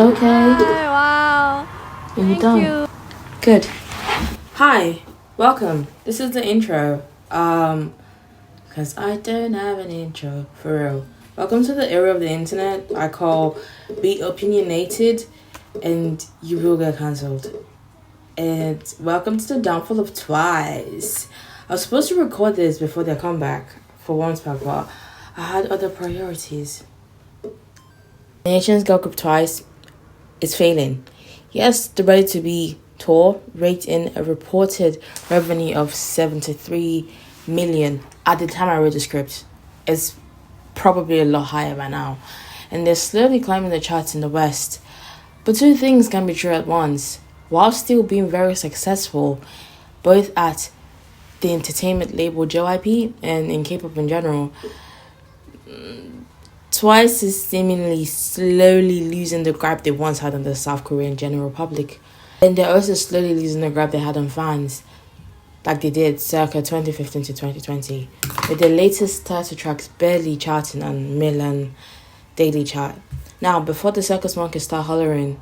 Okay, Wow. you're Thank done. you. Good. Hi, welcome. This is the intro. Because I don't have an intro, for real. Welcome to the era of the internet I call be opinionated and you will get cancelled. And welcome to the downfall of Twice. I was supposed to record this before their comeback for once back, but I had other priorities. The nation's girl group Twice is failing. Yes, the Ready to Be tour raked in a reported revenue of 73 million at the time I read the script. It's probably a lot higher by now. And they're slowly climbing the charts in the West. But two things can be true at once. While still being very successful, both at the entertainment label JYP and in K-pop in general, Twice is seemingly slowly losing the grip they once had on the South Korean general public. And they're also slowly losing the grip they had on fans, like they did circa 2015 to 2020, with their latest 30 tracks barely charting on Milan Daily Chart. Now, before the circus monkeys start hollering,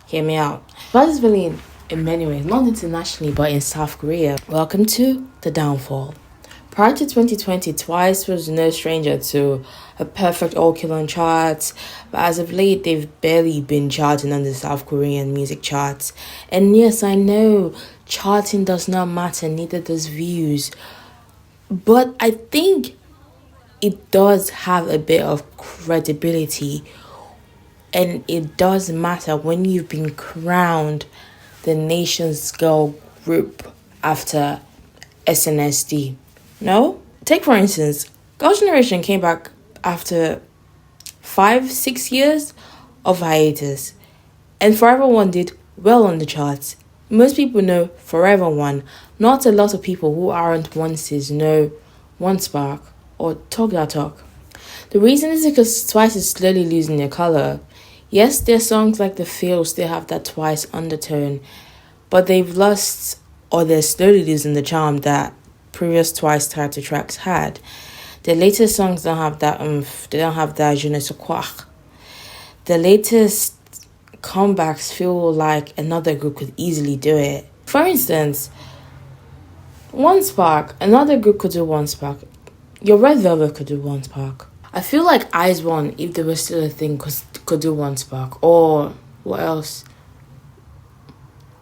hear me out. Twice is really in many ways, not internationally, but in South Korea. Welcome to the downfall. Prior to 2020, Twice was no stranger to a perfect all-kill on charts, but as of late, they've barely been charting on the South Korean music charts. And yes, I know, charting does not matter, neither does views. But I think it does have a bit of credibility, and it does matter when you've been crowned the nation's girl group after SNSD. No? Take for instance, Girls' Generation came back after 5-6 years of hiatus, and Forever One did well on the charts. Most people know Forever One. Not a lot of people who aren't onces know One Spark or Talk That Talk. The reason is because Twice is slowly losing their color. Yes, their songs like The Feel still have that Twice undertone, but they've lost, or they're slowly losing the charm that previous Twice title tracks had. The latest songs don't have that they don't have that je ne sais quoi. The latest comebacks feel like another group could easily do it. For instance, One Spark, another group could do One Spark. Your Red Velvet could do One Spark. I feel like Eyes One, if there was still a thing, could do One Spark. Or what else?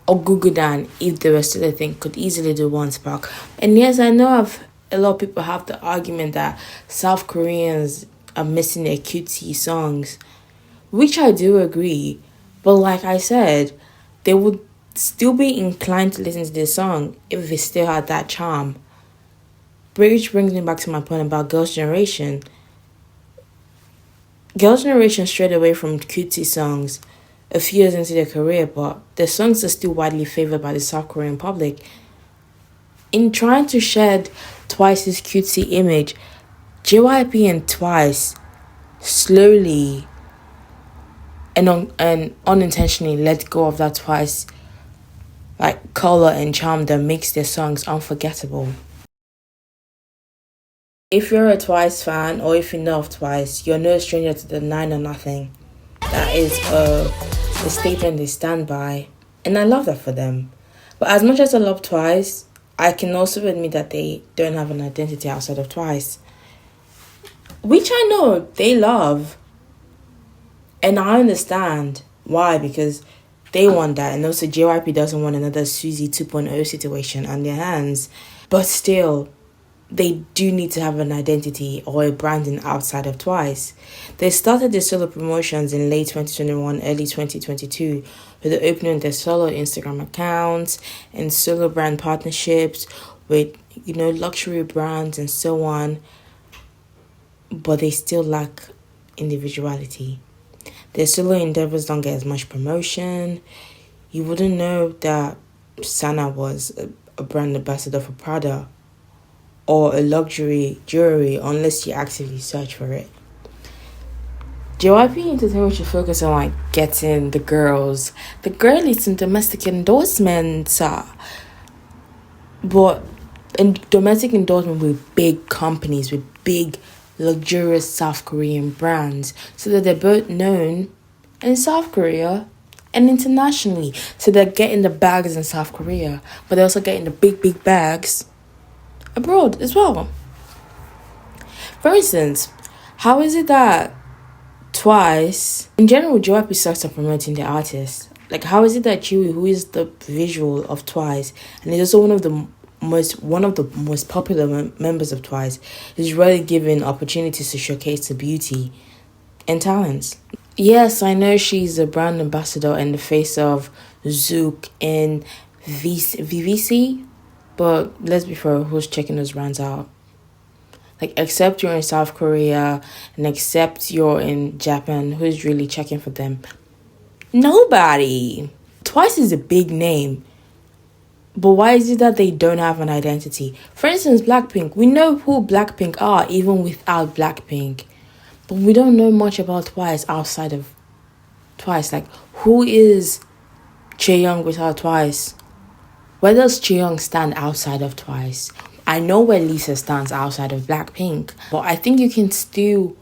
Or Gugudan, if there was still a thing, could easily do One Spark. And yes, I know a lot of people have the argument that South Koreans are missing their cutesy songs, which I do agree. But like I said, they would still be inclined to listen to this song if it still had that charm. Which brings me back to my point about Girls' Generation. Girls' Generation strayed away from cutesy songs a few years into their career, but their songs are still widely favored by the South Korean public. In trying to shed Twice's cutesy image, JYP and Twice slowly and unintentionally let go of that Twice like color and charm that makes their songs unforgettable. If you're a Twice fan, or if you know of Twice, you're no stranger to the 9 or nothing. That is a statement they stand by, and I love that for them. But as much as I love Twice, I can also admit that they don't have an identity outside of Twice, which I know they love, and I understand why, because they want that, and also JYP doesn't want another Suzy 2.0 situation on their hands. But still, they do need to have an identity or a branding outside of Twice. They started their solo promotions in late 2021, early 2022, with the opening of their solo Instagram accounts and solo brand partnerships with, luxury brands and so on. But they still lack individuality. Their solo endeavors don't get as much promotion. You wouldn't know that Sana was a brand ambassador for Prada or a luxury jewelry unless you actively search for it. JYP Entertainment should focus on getting the girlies some domestic endorsements. But domestic endorsement with big companies, with big luxurious South Korean brands, so that they're both known in South Korea and internationally. So they're getting the bags in South Korea, but they're also getting the big bags abroad as well. For instance, how is it that Twice, in general, JYP sucks at promoting their artists? Like, how is it that Chewy, who is the visual of Twice, and is also one of the most popular members of Twice, is rarely given opportunities to showcase the beauty and talents? Yes, I know she's a brand ambassador and the face of Zook and VVC, but let's be fair, who's checking those brands out? Like, except you're in South Korea and except you're in Japan, who's really checking for them? Nobody. Twice is a big name. But why is it that they don't have an identity? For instance, BLACKPINK. We know who BLACKPINK are even without BLACKPINK. But we don't know much about Twice outside of Twice. Like, who is Chaeyoung without Twice? Where does Chaeyoung stand outside of Twice? I know where Lisa stands outside of BLACKPINK, but I think you can still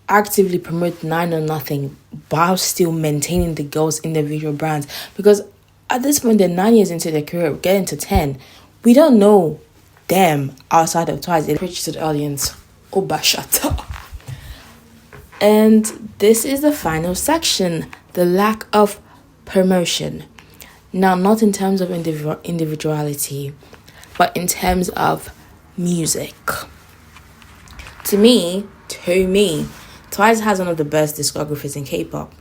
actively promote Nine or Nothing while still maintaining the girls' individual brands. Because at this point, they're 9 years into their career, getting to 10. We don't know them outside of Twice. It preaches to the audience, Obashata. And this is the final section, the lack of promotion. Now, not in terms of individuality, but in terms of music. To me, Twice has one of the best discographies in K-pop.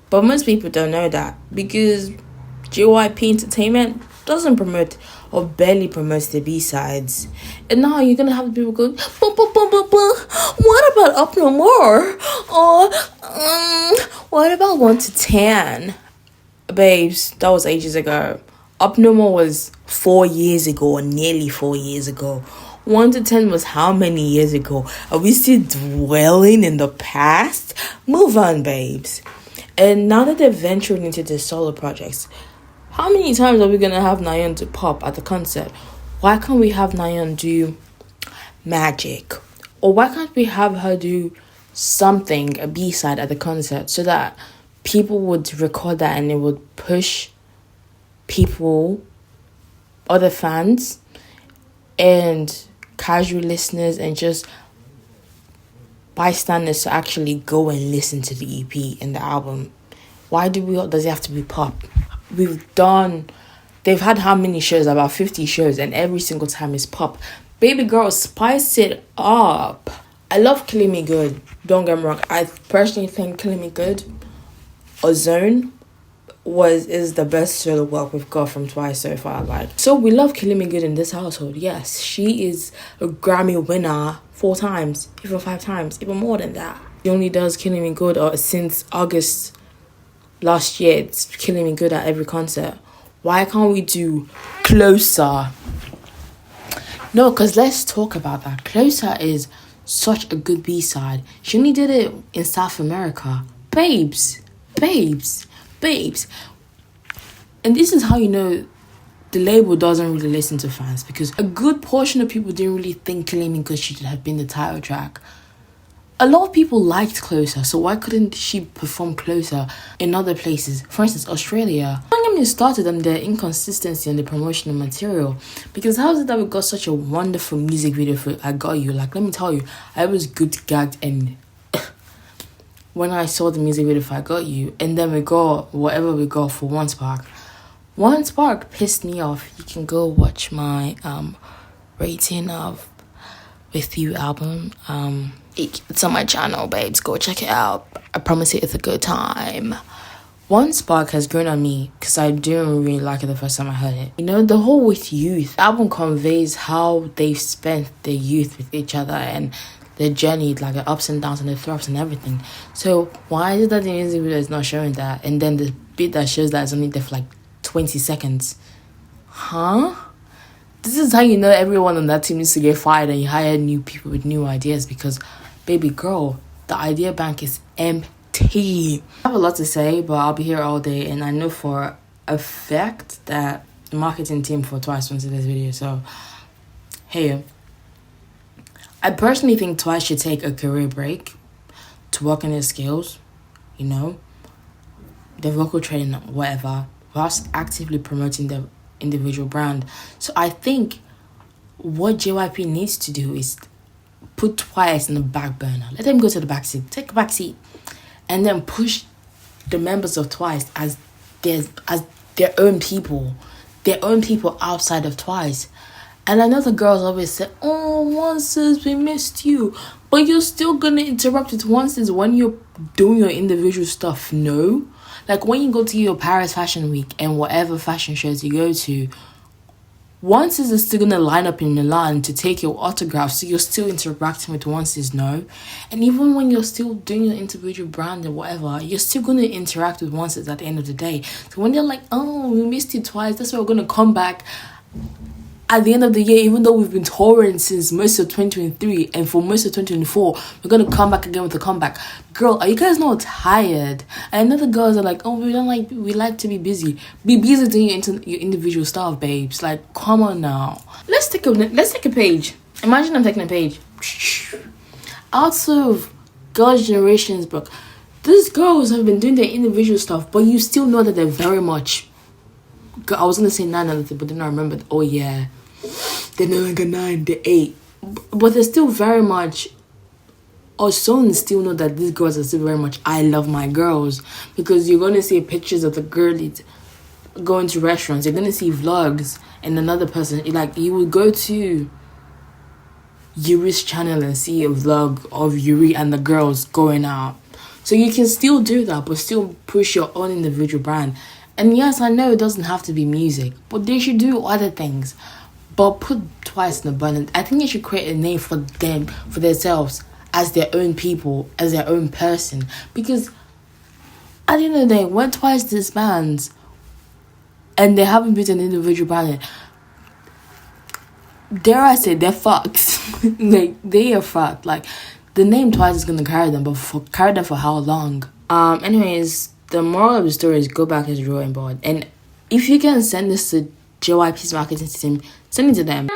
But most people don't know that because JYP Entertainment doesn't promote or barely promotes the B-sides. And now you're going to have people go, what about Up No More? Or, what about 1 to 10? Babes, that was ages ago. Up No More was 4 years ago, or nearly 4 years ago. 1 to 10 was how many years ago? Are we still dwelling in the past? Move on, babes. And now that they're venturing into their solo projects, how many times are we going to have NAYEON to pop at the concert? Why can't we have NAYEON do Magic? Or why can't we have her do something, a B-side at the concert, so that people would record that and it would push people, other fans, and casual listeners and just bystanders to actually go and listen to the EP and the album? Why does it have to be pop? They've had how many shows? About 50 shows, and every single time is pop. Baby girl, spice it up. I love Killing Me Good, don't get me wrong. I personally think Killing Me Good, Ozone, is the best solo work we've got from Twice so far. Like, so we love Killing Me Good in this household. Yes, she is a Grammy winner 4 times, even 5 times, even more than that. She only does Killing Me Good since August last year. It's Killing Me Good at every concert. Why can't we do Closer? No, because let's talk about that. Closer is such a good B-side. She only did it in South America. Babes. And this is how you know the label doesn't really listen to fans, because a good portion of people didn't really think Killing Me Good should have been the title track. A lot of people liked Closer, so why couldn't she perform Closer in other places? For instance, Australia. Don't get me started on the inconsistency on the promotional material, because how is it that we got such a wonderful music video for I Got You? Like, let me tell you, I was good gagged and when I saw the music video for I Got You, and then we got whatever we got for One Spark. One Spark pissed me off. You can go watch my rating of With You album. It's on my channel, babes. Go check it out. I promise it's a good time. One Spark has grown on me because I didn't really like it the first time I heard it. You know, the whole With Youth album conveys how they've spent their youth with each other and their journey, like the ups and downs and the throbs and everything. So why is it that the music video is not showing that? And then the bit that shows that is only there for like 20 seconds. Huh? This is how you know everyone on that team needs to get fired and you hire new people with new ideas, because, baby girl, the idea bank is empty. I have a lot to say, but I'll be here all day, and I know for a fact that the marketing team for Twice went to this video. So, hey, I personally think Twice should take a career break to work on their skills, you know. the vocal training, whatever, whilst actively promoting the individual brand. So I think what JYP needs to do is put Twice in the back burner. Let them go to the back seat. Take a back seat. And then push the members of Twice as their own people. Their own people outside of Twice. And I know the girls always say, oh, Onces, we missed you. But you're still going to interact with Onces when you're doing your individual stuff. No. Like when you go to your Paris Fashion Week and whatever fashion shows you go to, Onces is still going to line up in Milan to take your autograph. So you're still interacting with Onces, no. And even when you're still doing your individual brand and whatever, you're still going to interact with Onces at the end of the day. So when they're like, oh, we missed you Twice, that's why we're going to come back at the end of the year, even though we've been touring since most of 2023 and for most of 2024, we're going to come back again with a comeback. Girl, are you guys not tired? And another girls are like, oh, we like to be busy. Be busy doing your individual stuff, babes. Like, come on now. Let's take a page. Imagine I'm taking a page. Out of Girls' Generation's book, these girls have been doing their individual stuff, but you still know that they're very much... I was going to say 9 out of 10, but then I remembered, oh yeah, they're no longer 9, they're 8. But they're still very much, or some still know that these girls are still very much, I love my girls. Because you're going to see pictures of the girlies going to restaurants. You're going to see vlogs and another person. Like, you will go to Yuri's channel and see a vlog of Yuri and the girls going out. So you can still do that, but still push your own individual brand. And yes, I know it doesn't have to be music, but they should do other things. But put Twice in the button. I think they should create a name for them, for themselves, as their own people, as their own person. Because at the end of the day, when Twice disbands and they haven't built an individual brand, dare I say, they're fucked. Like, they are fucked. Like, the name Twice is gonna carry them, but carry them for how long? Anyways, the moral of the story is go back to the drawing board. And if you can send this to JYP's marketing team, send it to them.